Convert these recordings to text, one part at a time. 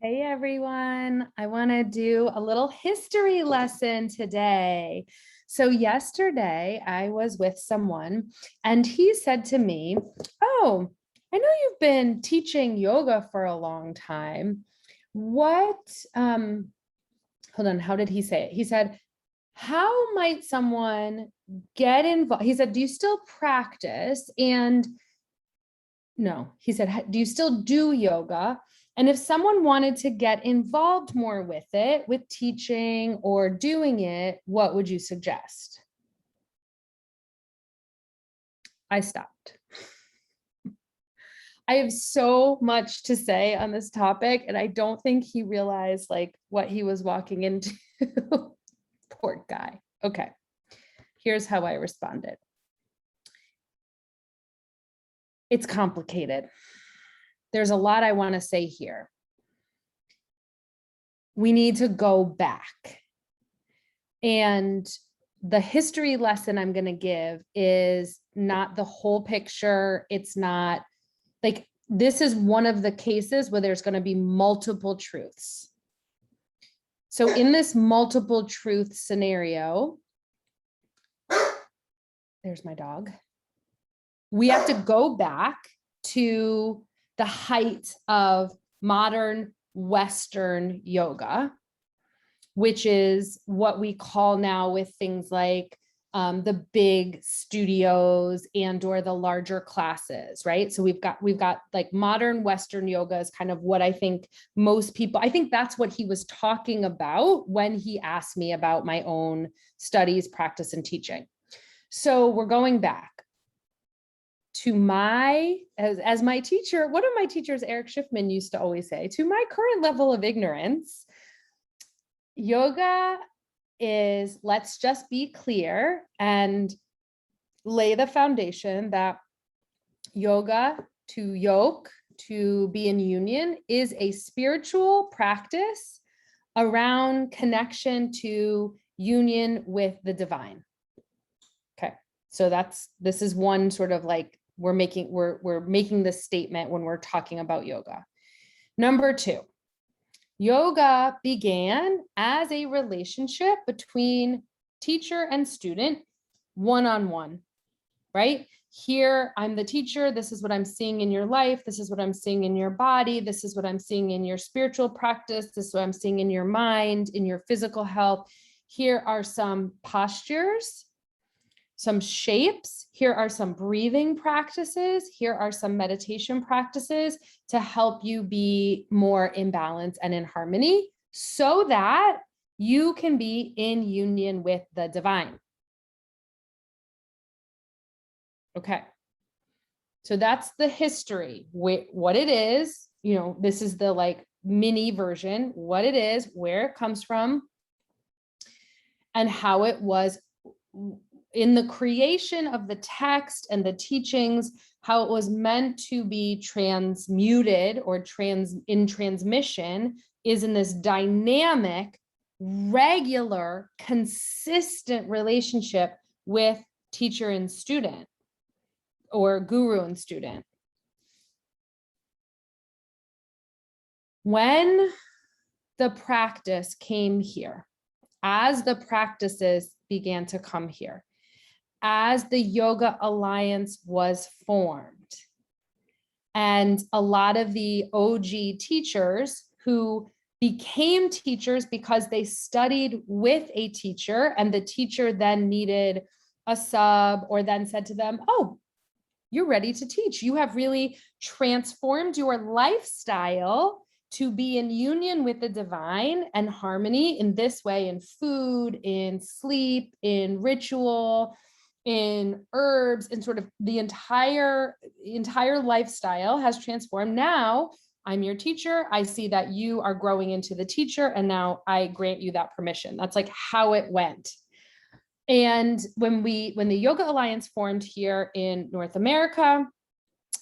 Hey everyone, I want to do a little history lesson today. So, yesterday I was with someone and he said to me, "Oh, I know you've been teaching yoga for a long time. What, hold on, how did he say it? He said, how might someone get involved?" He said, "Do you still practice?" And no, he said, "Do you still do yoga? And if someone wanted to get involved more with it, with teaching or doing it, what would you suggest?" I stopped. I have so much to say on this topic, and I don't think he realized like what he was walking into. Poor guy. Okay, here's how I responded. It's complicated. There's a lot I want to say here. We need to go back. And the history lesson I'm going to give is not the whole picture. It's not like, this is one of the cases where there's going to be multiple truths. So in this multiple truth scenario, there's my dog. We have to go back to the height of modern Western yoga, which is what we call now with things like the big studios and or the larger classes, right? So we've got like modern Western yoga is kind of what I think most people, I think that's what he was talking about when he asked me about my own studies, practice, and teaching. So we're going back to as my teacher, one of my teachers, Eric Schiffman, used to always say, to my current level of ignorance, yoga is, let's just be clear and lay the foundation that yoga, to yoke, to be in union, is a spiritual practice around connection to union with the divine. Okay, so this is one sort of like we're making this statement when we're talking about yoga. Number two, yoga began as a relationship between teacher and student, one-on-one, right? Here, I'm the teacher. This is what I'm seeing in your life. This is what I'm seeing in your body. This is what I'm seeing in your spiritual practice. This is what I'm seeing in your mind, in your physical health. Here are some postures, some shapes. Here are some breathing practices. Here are some meditation practices to help you be more in balance and in harmony so that you can be in union with the divine. Okay. So that's the history, what it is, this is the like mini version, what it is, where it comes from, and how it was in the creation of the text and the teachings, how it was meant to be transmuted or in transmission is in this dynamic, regular, consistent relationship with teacher and student or guru and student. When the practice came here, as the practices began to come here, as the Yoga Alliance was formed, and a lot of the OG teachers who became teachers because they studied with a teacher and the teacher then needed a sub or then said to them, "Oh, you're ready to teach. You have really transformed your lifestyle to be in union with the divine and harmony in this way, in food, in sleep, in ritual, in herbs, and sort of the entire lifestyle has transformed. Now I'm your teacher. I see that you are growing into the teacher, and now I grant you that permission." That's like how it went. And when the Yoga Alliance formed here in North America,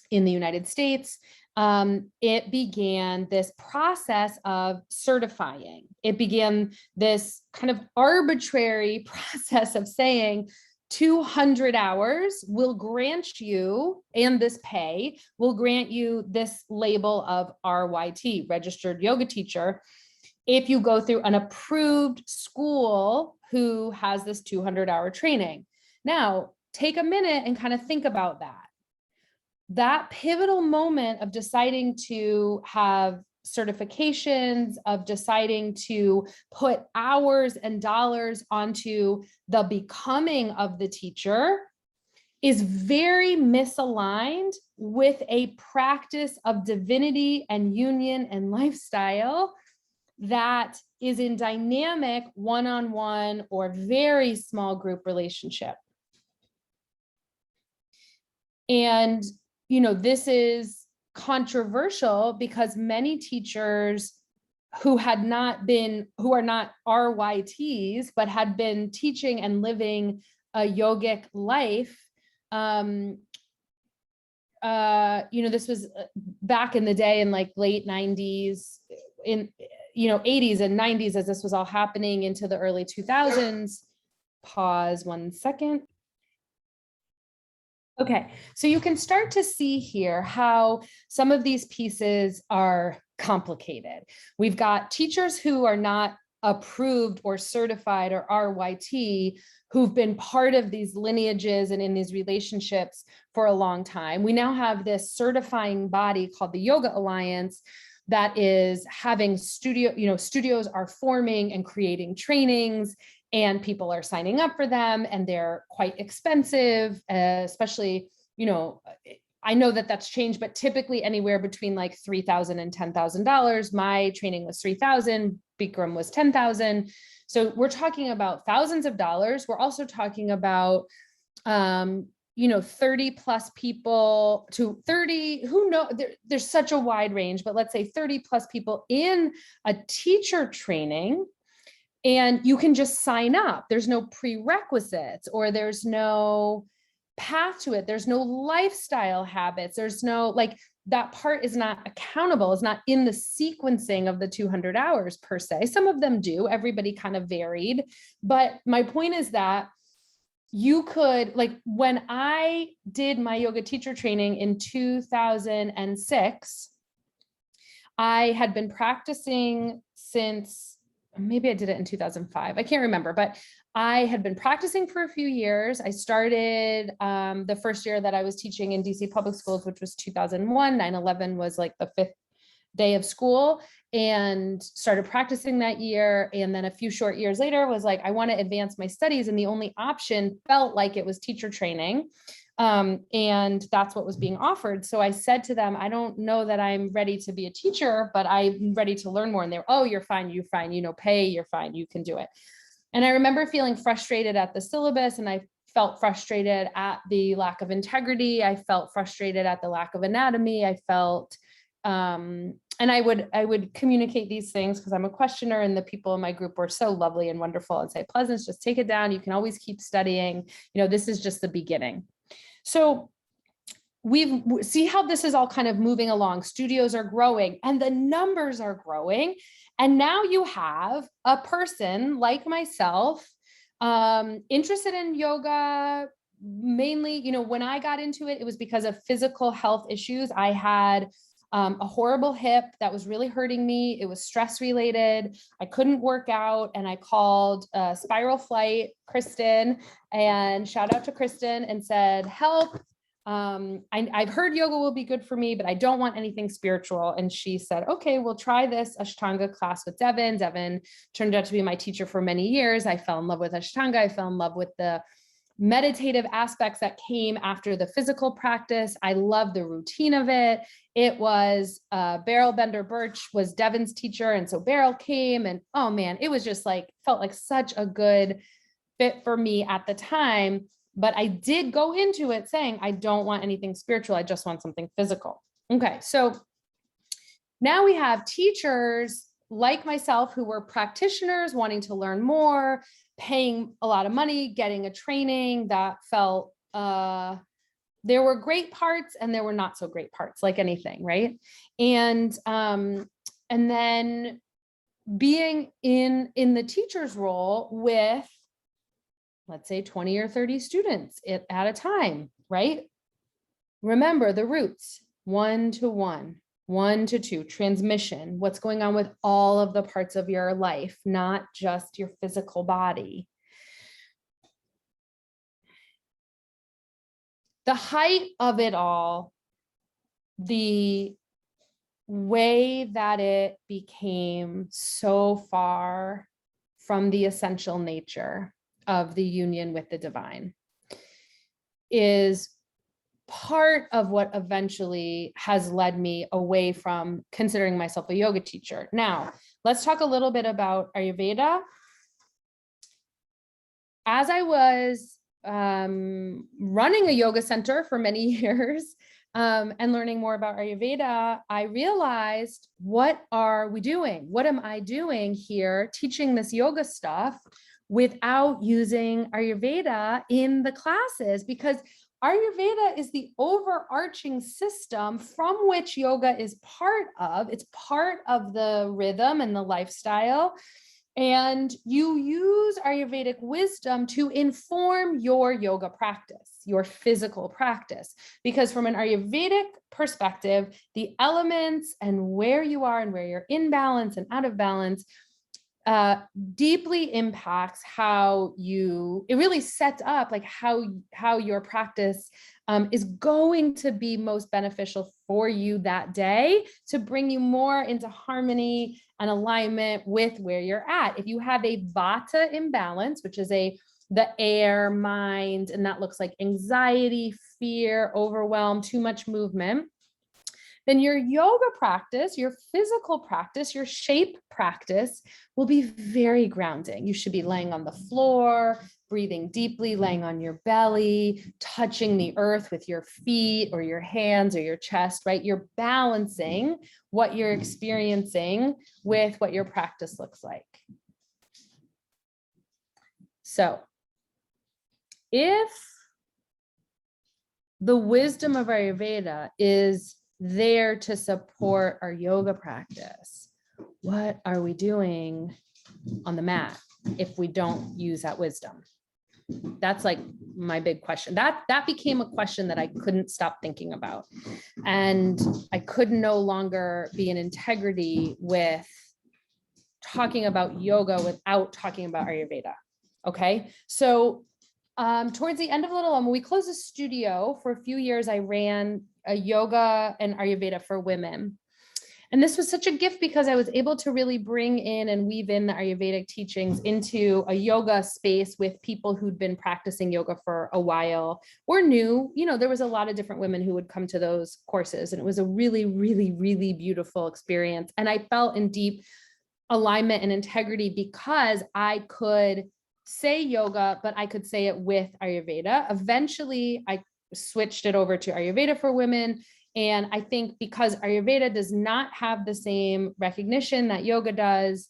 in the United States, it began this process of certifying. It began this kind of arbitrary process of saying, 200 hours will grant you, and this pay will grant you this label of RYT, registered yoga teacher, if you go through an approved school who has this 200-hour training. Now, take a minute and kind of think about that. That pivotal moment of deciding to have certifications, of deciding to put hours and dollars onto the becoming of the teacher, is very misaligned with a practice of divinity and union and lifestyle that is in dynamic one-on-one or very small group relationship. And, you know, this is controversial because many teachers who are not RYTs, but had been teaching and living a yogic life, this was back in the day in like late 90s, in 80s and 90s, as this was all happening into the early 2000s. Pause 1 second. Okay, so you can start to see here how some of these pieces are complicated. We've got teachers who are not approved or certified or RYT who've been part of these lineages and in these relationships for a long time. We now have this certifying body called the Yoga Alliance that is having studios are forming and creating trainings, and people are signing up for them, and they're quite expensive, especially, I know that that's changed, but typically anywhere between like $3,000 and $10,000. My training was $3,000, Bikram was $10,000. So we're talking about thousands of dollars. We're also talking about, 30 plus people to 30, there's such a wide range, but let's say 30 plus people in a teacher training, and you can just sign up. There's no prerequisites, or there's no path to it. There's no lifestyle habits. There's no, that part is not accountable. It's not in the sequencing of the 200 hours per se. Some of them do, everybody kind of varied. But my point is that you could, when I did my yoga teacher training in 2006, I had been practicing since, maybe I did it in 2005. I can't remember, but I had been practicing for a few years. I started the first year that I was teaching in DC public schools, which was 2001. 9/11 was like the 5th day of school, and started practicing that year. And then a few short years later was like, I want to advance my studies. And the only option felt like it was teacher training. And that's what was being offered. So I said to them, I don't know that I'm ready to be a teacher, but I'm ready to learn more. And they were, oh, you're fine, pay, you're fine, you can do it. And I remember feeling frustrated at the syllabus, and I felt frustrated at the lack of integrity. I felt frustrated at the lack of anatomy. I felt, and I would communicate these things because I'm a questioner, and the people in my group were so lovely and wonderful, and say, Pleasance, just take it down. You can always keep studying. This is just the beginning. So see how this is all kind of moving along. Studios are growing and the numbers are growing. And now you have a person like myself, interested in yoga, mainly, when I got into it, it was because of physical health issues. I had a horrible hip that was really hurting me. It was stress related. I couldn't work out, and I called Spiral Flight, Kristen, and shout out to Kristen, and said, help. I've heard yoga will be good for me, but I don't want anything spiritual. And she said, okay, we'll try this Ashtanga class with Devin. Devin turned out to be my teacher for many years. I fell in love with Ashtanga. I fell in love with the meditative aspects that came after the physical practice. I love the routine of it. It was Beryl Bender Birch was Devin's teacher. And so Beryl came, and oh man, it was just felt like such a good fit for me at the time. But I did go into it saying, I don't want anything spiritual. I just want something physical. Okay. So now we have teachers like myself who were practitioners wanting to learn more, paying a lot of money, getting a training that felt, there were great parts and there were not so great parts, like anything, right? And then being in the teacher's role with let's say 20 or 30 students at a time, right? Remember the roots, 1 to 1, 1 to 2, transmission, what's going on with all of the parts of your life, not just your physical body. The height of it all, the way that it became so far from the essential nature of the union with the divine is part of what eventually has led me away from considering myself a yoga teacher. Now, let's talk a little bit about Ayurveda. As I was running a yoga center for many years and learning more about Ayurveda, I realized, what are we doing? What am I doing here teaching this yoga stuff without using Ayurveda in the classes? Because Ayurveda is the overarching system from which yoga is part of. It's part of the rhythm and the lifestyle. And you use Ayurvedic wisdom to inform your yoga practice, your physical practice. Because from an Ayurvedic perspective, the elements and where you are and where you're in balance and out of balance deeply impacts how it really sets up like how your practice is going to be most beneficial for you that day to bring you more into harmony and alignment with where you're at. If you have a vata imbalance, which is the air, mind, and that looks like anxiety, fear, overwhelm, too much movement, then your yoga practice, your physical practice, your shape practice will be very grounding. You should be laying on the floor, breathing deeply, laying on your belly, touching the earth with your feet or your hands or your chest, right? You're balancing what you're experiencing with what your practice looks like. So if the wisdom of Ayurveda is there to support our yoga practice, what are we doing on the mat if we don't use that wisdom? That's like my big question. That became a question that I couldn't stop thinking about. And I could no longer be in integrity with talking about yoga without talking about Ayurveda. Okay. So towards the end of Little when we closed the studio for a few years, I ran a yoga and Ayurveda for women. And this was such a gift because I was able to really bring in and weave in the Ayurvedic teachings into a yoga space with people who'd been practicing yoga for a while or knew, there was a lot of different women who would come to those courses. And it was a really, really, really beautiful experience. And I felt in deep alignment and integrity because I could say yoga, but I could say it with Ayurveda. Eventually, I switched it over to Ayurveda for women. And I think because Ayurveda does not have the same recognition that yoga does,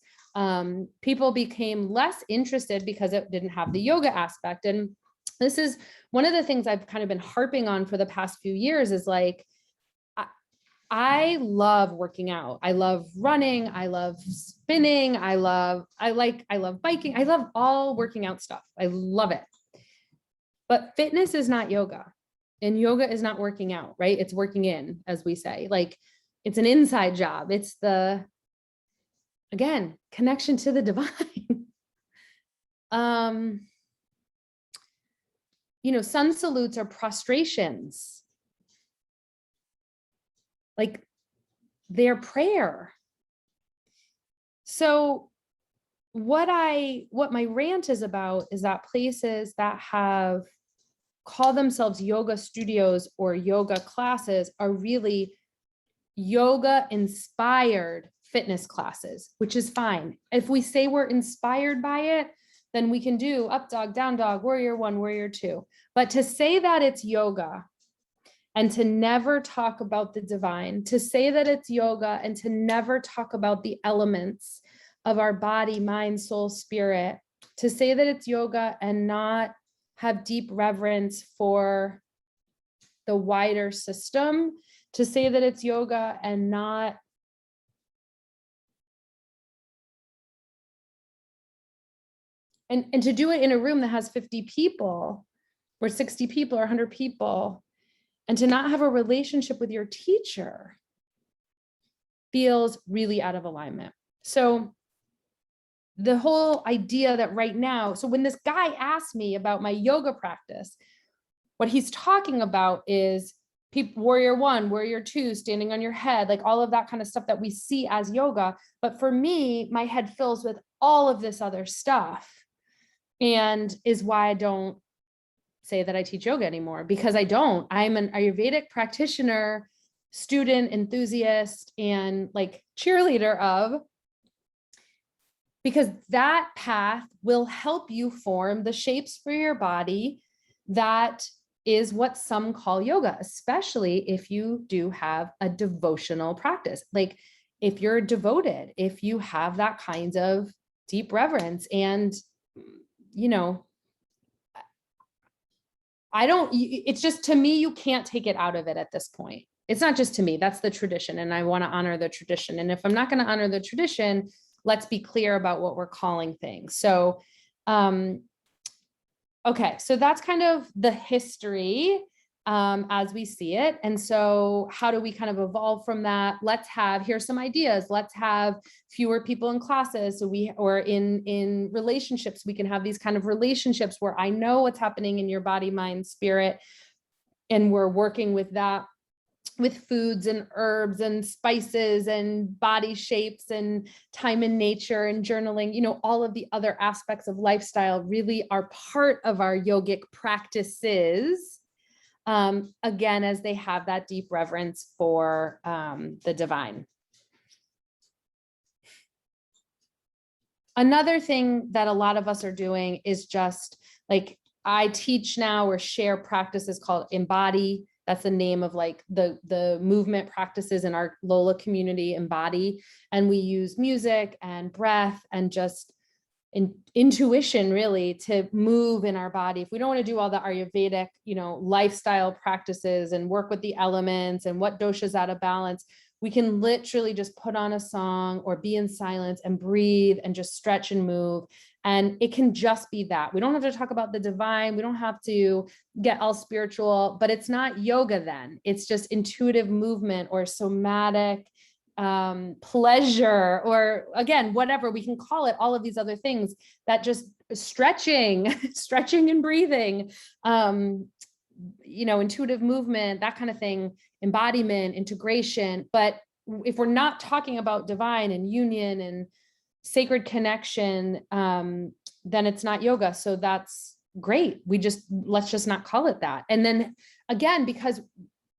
people became less interested because it didn't have the yoga aspect. And this is one of the things I've kind of been harping on for the past few years is like, I love working out. I love running. I love spinning. I love biking. I love all working out stuff. I love it. But fitness is not yoga. And yoga is not working out, right? It's working in, as we say, like it's an inside job. It's again, connection to the divine. Sun salutes are prostrations. Like their prayer. So what my rant is about is that places that call themselves yoga studios or yoga classes are really yoga inspired fitness classes, which is fine. If we say we're inspired by it, then we can do up dog, down dog, warrior 1, warrior 2. But to say that it's yoga and to never talk about the divine, to say that it's yoga and to never talk about the elements of our body, mind, soul, spirit, to say that it's yoga and not have deep reverence for the wider system, to say that it's yoga and not and to do it in a room that has 50 people or 60 people or 100 people, and to not have a relationship with your teacher feels really out of alignment. So the whole idea that right now, so when this guy asked me about my yoga practice, what he's talking about is people, warrior one, warrior two, standing on your head, like all of that kind of stuff that we see as yoga. But for me, my head fills with all of this other stuff, and is why I don't say that I teach yoga anymore, because I don't. I'm an Ayurvedic practitioner, student, enthusiast, and like cheerleader of, because that path will help you form the shapes for your body. That is what some call yoga, especially if you do have a devotional practice. Like if you're devoted, if you have that kind of deep reverence, and, you know, it's just, to me, you can't take it out of it at this point. It's not just to me, that's the tradition. And I want to honor the tradition. And if I'm not going to honor the tradition, let's be clear about what we're calling things. So, okay, so that's kind of the history as we see it. And so how do we kind of evolve from that? Here's some ideas. Let's have fewer people in classes. So or in relationships, we can have these kind of relationships where I know what's happening in your body, mind, spirit, and we're working with that, with foods and herbs and spices and body shapes and time in nature and journaling. You know, all of the other aspects of lifestyle really are part of our yogic practices. Again, as they have that deep reverence for the divine. Another thing that a lot of us are doing is just like, I teach now or share practices called Embody. That's the name of like the movement practices in our Lola community, Embody. And we use music and breath and just intuition really to move in our body. If we don't want to do all the Ayurvedic, you know, lifestyle practices and work with the elements and what dosha's out of balance, we can literally just put on a song or be in silence and breathe and just stretch and move. And it can just be that. We don't have to talk about the divine. We don't have to get all spiritual, but it's not yoga then. It's just intuitive movement or somatic pleasure, or again, whatever we can call it, all of these other things that just stretching and breathing, you know, intuitive movement, that kind of thing, embodiment, integration. But if we're not talking about divine and union and sacred connection, then it's not yoga. So that's great. Let's just not call it that. And then again, because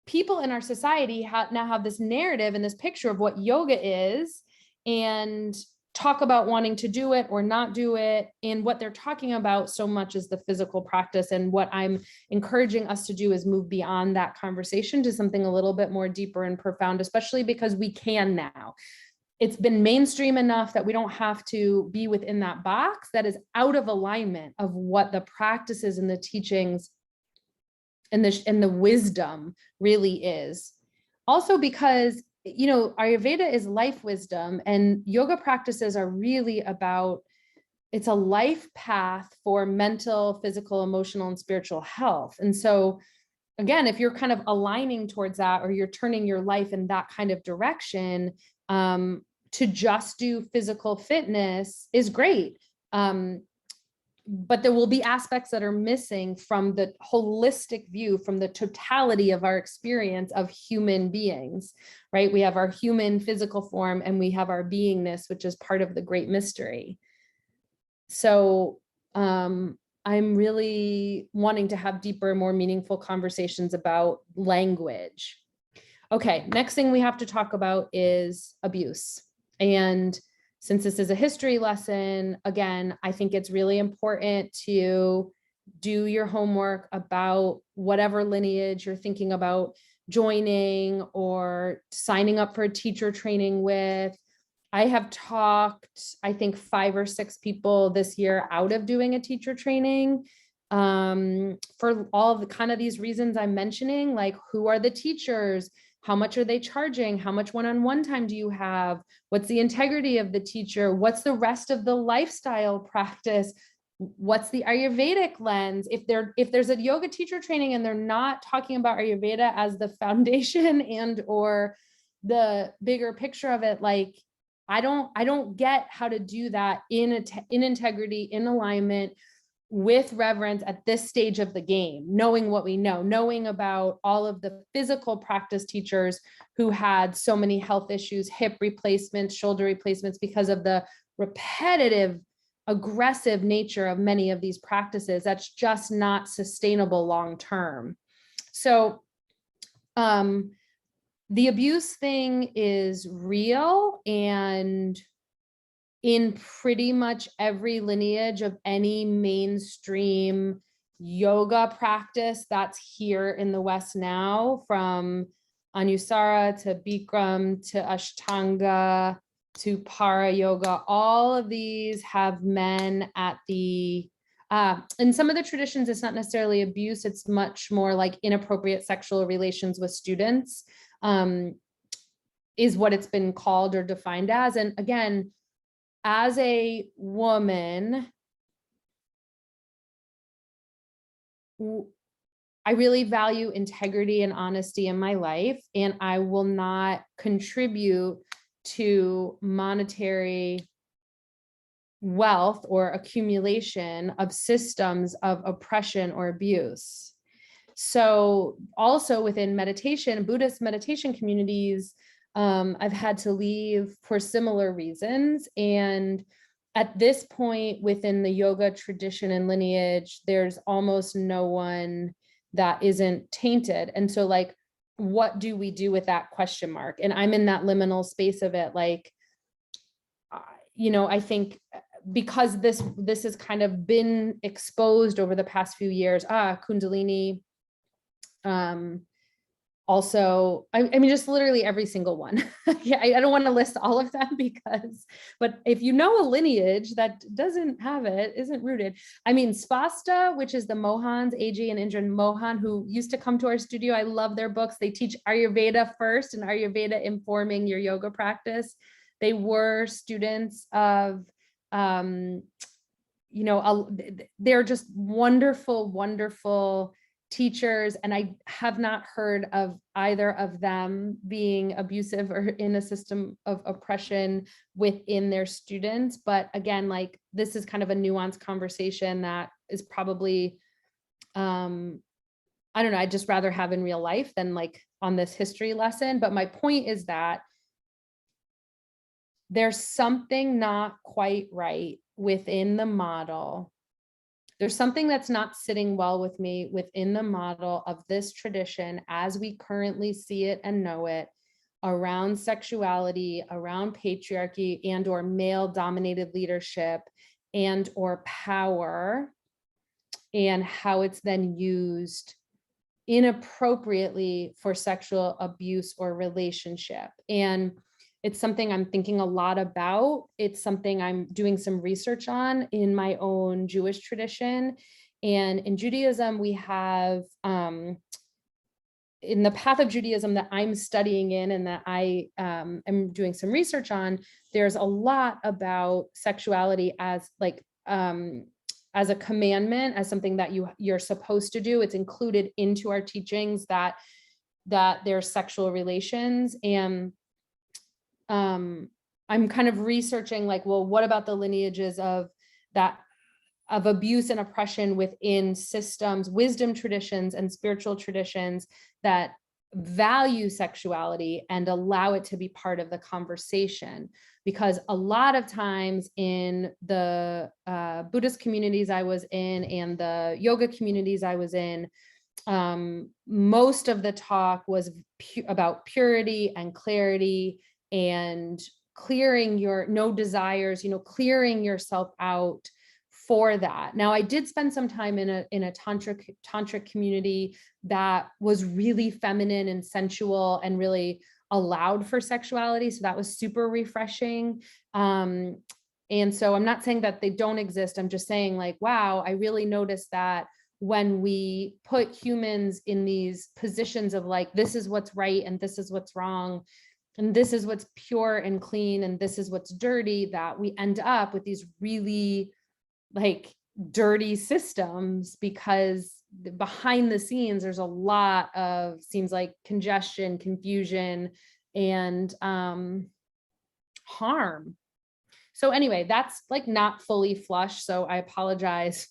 people in our society now have this narrative and this picture of what yoga is, and talk about wanting to do it or not do it. And what they're talking about so much is the physical practice. And what I'm encouraging us to do is move beyond that conversation to something a little bit more deeper and profound, especially because we can now. It's been mainstream enough that we don't have to be within that box that is out of alignment of what the practices and the teachings and the wisdom really is. Also because, you know, Ayurveda is life wisdom, and yoga practices are really about, it's a life path for mental, physical, emotional, and spiritual health. And so again, if you're kind of aligning towards that, or you're turning your life in that kind of direction, to just do physical fitness is great. But there will be aspects that are missing from the holistic view, from the totality of our experience of human beings, right? We have our human physical form and we have our beingness, which is part of the great mystery. So I'm really wanting to have deeper, more meaningful conversations about language. Okay, next thing we have to talk about is abuse. And since this is a history lesson, again, I think it's really important to do your homework about whatever lineage you're thinking about joining or signing up for a teacher training with. I have talked, I think 5 or 6 people this year out of doing a teacher training for all of the kind of these reasons I'm mentioning, like who are the teachers? How much are they charging? How much one-on-one time do you have? What's the integrity of the teacher? What's the rest of the lifestyle practice? what's the Ayurvedic lens? If there's a yoga teacher training and they're not talking about Ayurveda as the foundation and or the bigger picture of it, like I don't get how to do that in integrity, in alignment, with reverence at this stage of the game, knowing what we know, knowing about all of the physical practice teachers who had so many health issues, hip replacements, shoulder replacements, because of the repetitive, aggressive nature of many of these practices. That's just not sustainable long-term. So the abuse thing is real, and in pretty much every lineage of any mainstream yoga practice that's here in the West now, from Anusara to Bikram to Ashtanga to Para Yoga, all of these have men at the, in some of the traditions, it's not necessarily abuse, it's much more like inappropriate sexual relations with students, is what it's been called or defined as. And again, as a woman, I really value integrity and honesty in my life, and I will not contribute to monetary wealth or accumulation of systems of oppression or abuse. So also within meditation, Buddhist meditation communities, I've had to leave for similar reasons. And at this point within the yoga tradition and lineage, there's almost no one that isn't tainted. And so like, what do we do with that question mark? And I'm in that liminal space of it. Like, I think because this has kind of been exposed over the past few years, Kundalini, also, I mean, just literally every single one. Yeah, I don't want to list all of them but if you know a lineage that doesn't have it, isn't rooted. I mean, Svasta, which is the Mohans, AJ and Indran Mohan, who used to come to our studio. I love their books. They teach Ayurveda first, and Ayurveda informing your yoga practice. They were students of, they're just wonderful, wonderful teachers, and I have not heard of either of them being abusive or in a system of oppression within their students. But again, like, this is kind of a nuanced conversation that is probably, I don't know, I'd just rather have in real life than like on this history lesson. But my point is that there's something not quite right within the model. There's something that's not sitting well with me within the model of this tradition as we currently see it and know it, around sexuality, around patriarchy and or male dominated leadership and or power, and how it's then used inappropriately for sexual abuse or relationship. And it's something I'm thinking a lot about. It's something I'm doing some research on in my own Jewish tradition. And in Judaism, we have, in the path of Judaism that I'm studying in and that I am doing some research on, there's a lot about sexuality as like, as a commandment, as something that you're supposed to do. It's included into our teachings that there's sexual relations. And I'm kind of researching like, well, what about the lineages of abuse and oppression within systems, wisdom traditions and spiritual traditions that value sexuality and allow it to be part of the conversation. Because a lot of times in the Buddhist communities I was in and the yoga communities I was in, most of the talk was about purity and clarity and clearing your no desires, clearing yourself out for that. Now, I did spend some time in a tantric community that was really feminine and sensual and really allowed for sexuality. So that was super refreshing. And so I'm not saying that they don't exist. I'm just saying like, wow, I really noticed that when we put humans in these positions of like, this is what's right and this is what's wrong, and this is what's pure and clean, and this is what's dirty, that we end up with these really like dirty systems, because behind the scenes, there's a lot of, seems like, congestion, confusion, and harm. So anyway, that's like not fully flush. So I apologize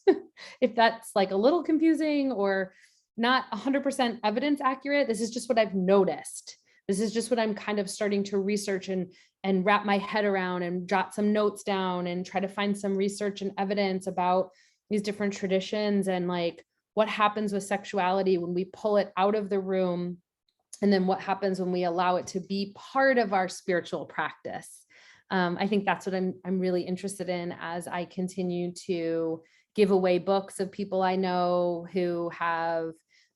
if that's like a little confusing or not 100% evidence accurate. This is just what I've noticed. This is just what I'm kind of starting to research and wrap my head around and jot some notes down and try to find some research and evidence about these different traditions and like what happens with sexuality when we pull it out of the room, and then what happens when we allow it to be part of our spiritual practice. I think that's what I'm really interested in as I continue to give away books of people I know who have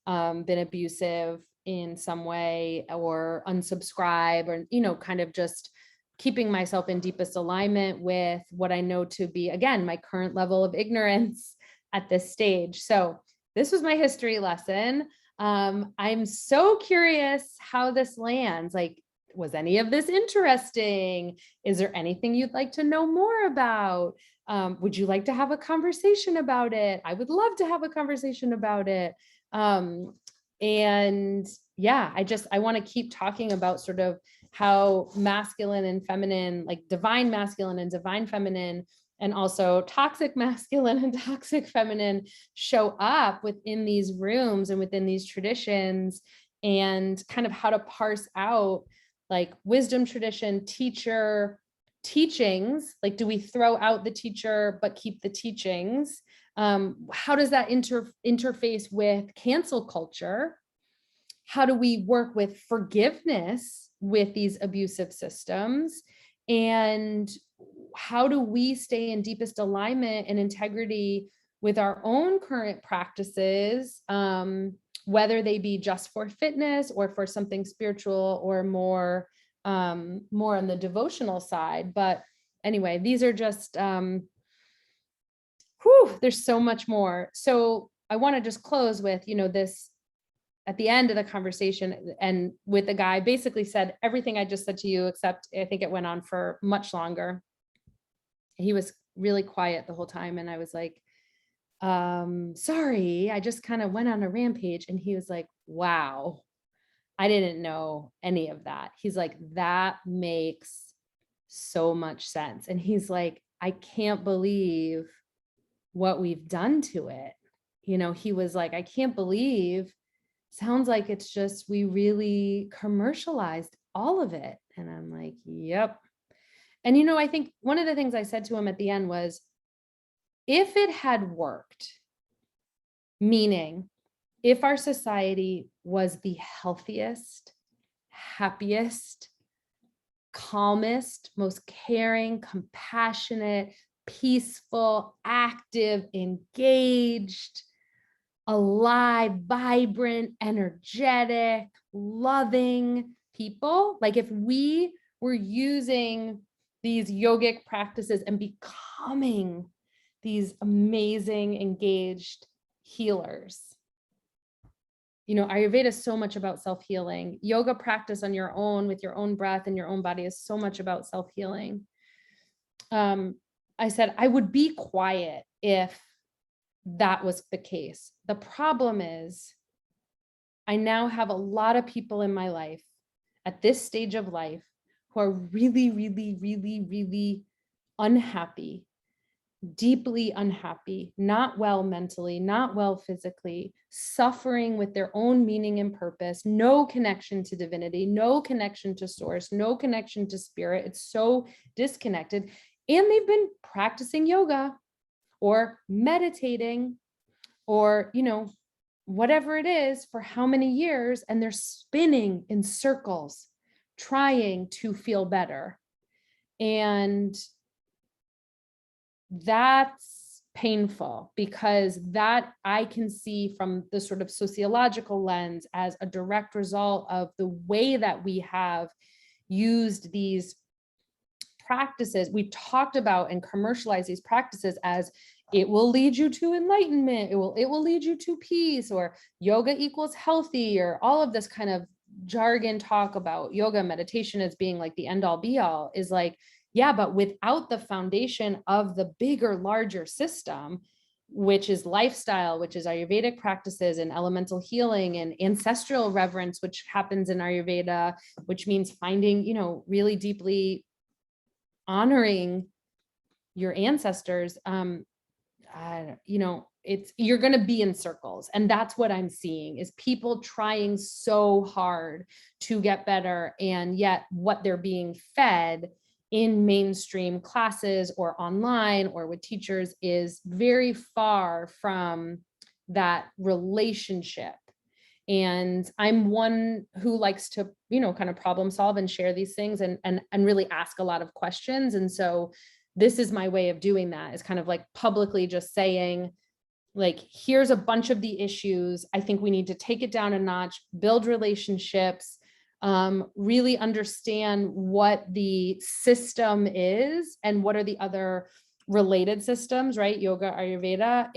been abusive in some way, or unsubscribe, or, you know, kind of just keeping myself in deepest alignment with what I know to be, again, my current level of ignorance at this stage. So this was my history lesson. I'm so curious how this lands. Like, was any of this interesting? Is there anything you'd like to know more about? Would you like to have a conversation about it? I would love to have a conversation about it. And yeah, I want to keep talking about sort of how masculine and feminine, like divine masculine and divine feminine, and also toxic masculine and toxic feminine show up within these rooms and within these traditions, and kind of how to parse out like wisdom tradition, teacher, teachings. Like, do we throw out the teacher but keep the teachings? How does that interface with cancel culture? How do we work with forgiveness with these abusive systems? And how do we stay in deepest alignment and integrity with our own current practices, whether they be just for fitness or for something spiritual or more on the devotional side? But anyway, these are just, there's so much more. So I want to just close with, you know, this at the end of the conversation, and with the guy basically said everything I just said to you, except I think it went on for much longer. He was really quiet the whole time. And I was like, sorry, I just kind of went on a rampage. And he was like, wow, I didn't know any of that. He's like, that makes so much sense. And he's like, I can't believe what we've done to it. You know, he was like, I can't believe, sounds like it's just, we really commercialized all of it. And I'm like, yep. And, you know, I think one of the things I said to him at the end was, if it had worked, meaning if our society was the healthiest, happiest, calmest, most caring, compassionate, peaceful, active, engaged, alive, vibrant, energetic, loving people, like if we were using these yogic practices and becoming these amazing, engaged healers. You know, Ayurveda is so much about self-healing. Yoga practice on your own with your own breath and your own body is so much about self-healing. I said, I would be quiet if that was the case. The problem is, I now have a lot of people in my life at this stage of life who are really, really, really, really unhappy, deeply unhappy, not well mentally, not well physically, suffering with their own meaning and purpose, no connection to divinity, no connection to source, no connection to spirit. It's so disconnected. And they've been practicing yoga or meditating or, you know, whatever it is for how many years, and they're spinning in circles, trying to feel better. And that's painful, because that I can see from the sort of sociological lens as a direct result of the way that we have used these practices. We've talked about and commercialized these practices as it will lead you to enlightenment, it will lead you to peace, or yoga equals healthy, or all of this kind of jargon talk about yoga meditation as being like the end all be all, is like, yeah, but without the foundation of the bigger, larger system, which is lifestyle, which is Ayurvedic practices and elemental healing and ancestral reverence, which happens in Ayurveda, which means finding, you know, really deeply honoring your ancestors. You know, you're going to be in circles. And that's what I'm seeing is people trying so hard to get better. And yet what they're being fed in mainstream classes or online or with teachers is very far from that relationship. And I'm one who likes to, you know, kind of problem solve and share these things and really ask a lot of questions. And so this is my way of doing that, is kind of like publicly just saying, like, here's a bunch of the issues. I think we need to take it down a notch, build relationships, really understand what the system is and what are the other related systems, right? Yoga, Ayurveda,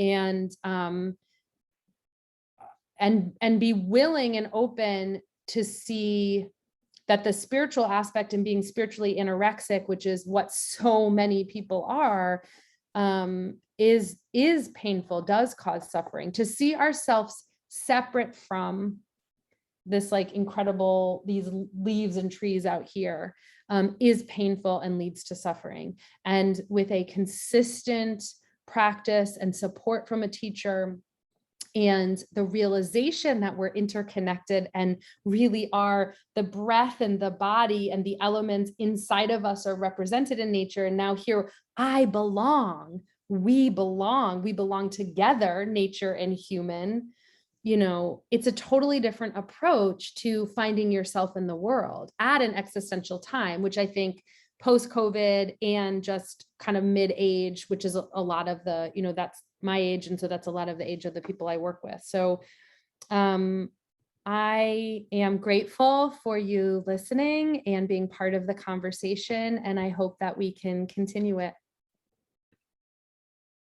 and be willing and open to see that the spiritual aspect and being spiritually anorexic, which is what so many people are, is painful, does cause suffering. To see ourselves separate from this like incredible, these leaves and trees out here, is painful and leads to suffering. And with a consistent practice and support from a teacher, and the realization that we're interconnected and really are, the breath and the body and the elements inside of us are represented in nature. And now here, I belong, we belong together, nature and human. You know, it's a totally different approach to finding yourself in the world at an existential time, which I think post-COVID and just kind of mid-age, which is a lot of the, you know, that's my age. And so that's a lot of the age of the people I work with. So I am grateful for you listening and being part of the conversation. And I hope that we can continue it.